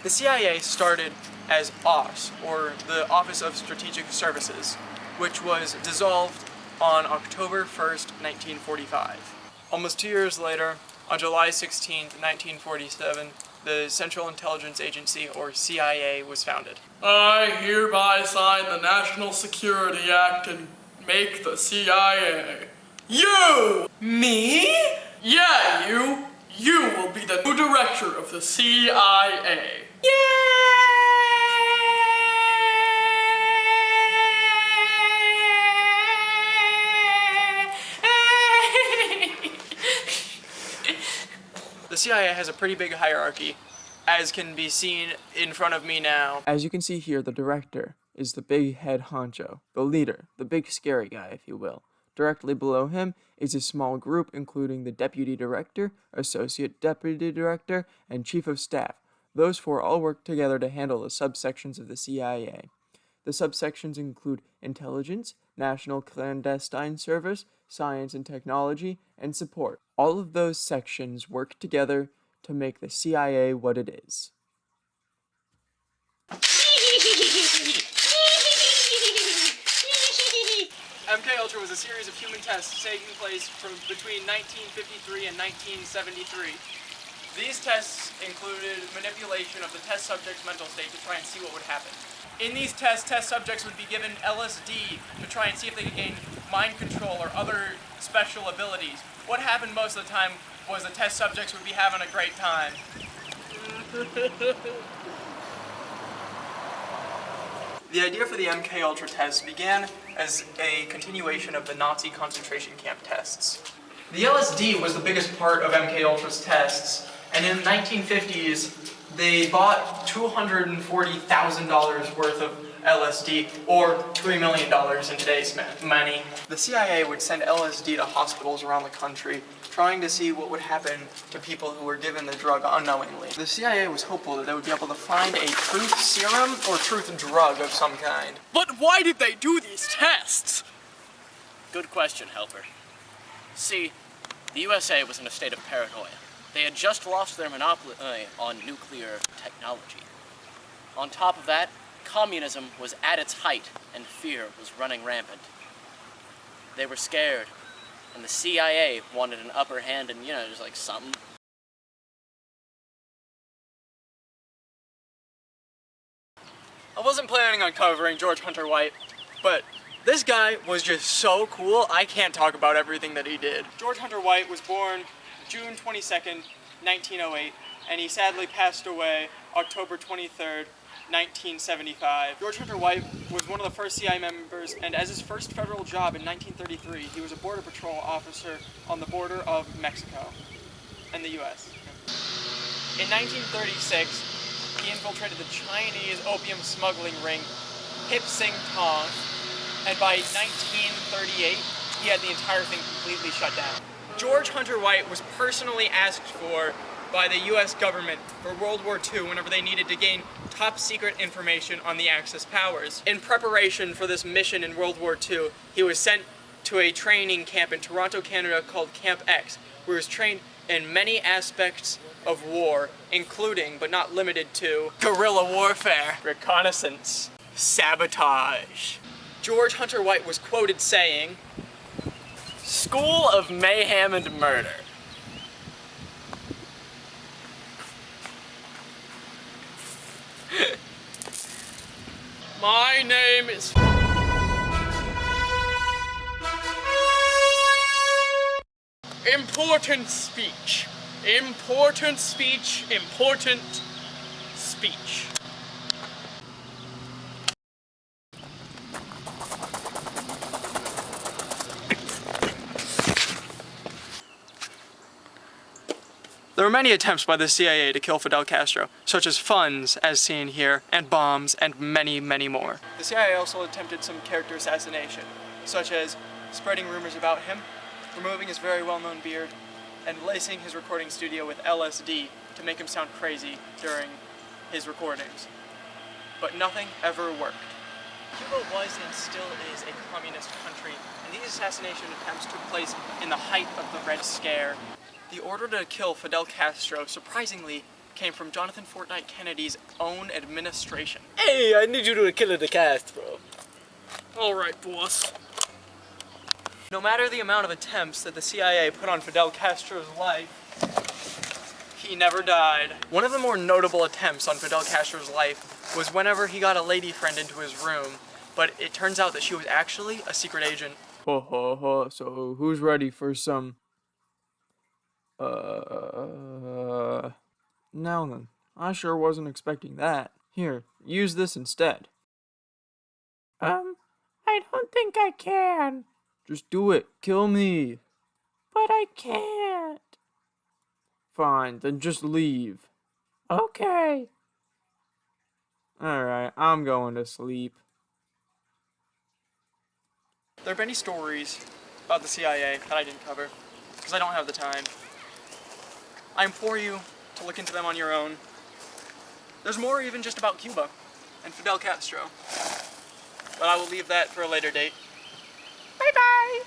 The CIA started as OSS, or the Office of Strategic Services, which was dissolved on October 1st, 1945. Almost 2 years later, on July 16th, 1947, the Central Intelligence Agency, or CIA, was founded. I hereby sign the National Security Act and make the CIA. You! Me? Yeah, you! You will be the new director of the CIA. The CIA has a pretty big hierarchy, as can be seen in front of me now. As you can see here, the director is the big head honcho, the leader, the big scary guy, if you will. Directly below him is a small group including the deputy director, associate deputy director, and chief of staff. Those four all work together to handle the subsections of the CIA. The subsections include intelligence, national clandestine service, science and technology, and support. All of those sections work together to make the CIA what it is. MKUltra was a series of human tests taking place from between 1953 and 1973. These tests included manipulation of the test subject's mental state to try and see what would happen. In these tests, test subjects would be given LSD to try and see if they could gain mind control or other special abilities. What happened most of the time was the test subjects would be having a great time. The idea for the MKUltra tests began as a continuation of the Nazi concentration camp tests. The LSD was the biggest part of MKUltra's tests, and in the 1950s, they bought $240,000 worth of LSD, or $3 million in today's money. The CIA would send LSD to hospitals around the country, trying to see what would happen to people who were given the drug unknowingly. The CIA was hopeful that they would be able to find a truth serum or truth drug of some kind. But why did they do these tests? Good question, Helper. See, the USA was in a state of paranoia. They had just lost their monopoly on nuclear technology. On top of that, communism was at its height and fear was running rampant. They were scared, and the CIA wanted an upper hand and, just like something. I wasn't planning on covering George Hunter White, but this guy was just so cool, I can't talk about everything that he did. George Hunter White was born June 22nd, 1908, and he sadly passed away October 23rd, 1975. George Hunter White was one of the first CIA members, and as his first federal job in 1933, he was a border patrol officer on the border of Mexico and the US. In 1936, he infiltrated the Chinese opium smuggling ring, Hip Sing Tong, and by 1938, he had the entire thing completely shut down. George Hunter White was personally asked for by the US government for World War II whenever they needed to gain top secret information on the Axis powers. In preparation for this mission in World War II, he was sent to a training camp in Toronto, Canada called Camp X, where he was trained in many aspects of war, including, but not limited to, guerrilla warfare, reconnaissance, sabotage. George Hunter White was quoted saying, "School of Mayhem and Murder." My name is... Important speech. Important speech. Important speech. There were many attempts by the CIA to kill Fidel Castro, such as funds, as seen here, and bombs, and many, many more. The CIA also attempted some character assassination, such as spreading rumors about him, removing his very well-known beard, and lacing his recording studio with LSD to make him sound crazy during his recordings. But nothing ever worked. Cuba was and still is a communist country, and these assassination attempts took place in the height of the Red Scare. The order to kill Fidel Castro, surprisingly, came from Jonathan Fortnite Kennedy's own administration. Hey, I need you to kill the cast, bro. Alright, boss. No matter the amount of attempts that the CIA put on Fidel Castro's life, he never died. One of the more notable attempts on Fidel Castro's life was whenever he got a lady friend into his room, but it turns out that she was actually a secret agent. So who's ready for some, now then, I sure wasn't expecting that. Here, use this instead. I don't think I can. Just do it, kill me. But I can't. Fine, then just leave. Okay. Alright, I'm going to sleep. There are many stories about the CIA that I didn't cover, because I don't have the time. I implore you to look into them on your own. There's more even just about Cuba and Fidel Castro. But I will leave that for a later date. Bye-bye!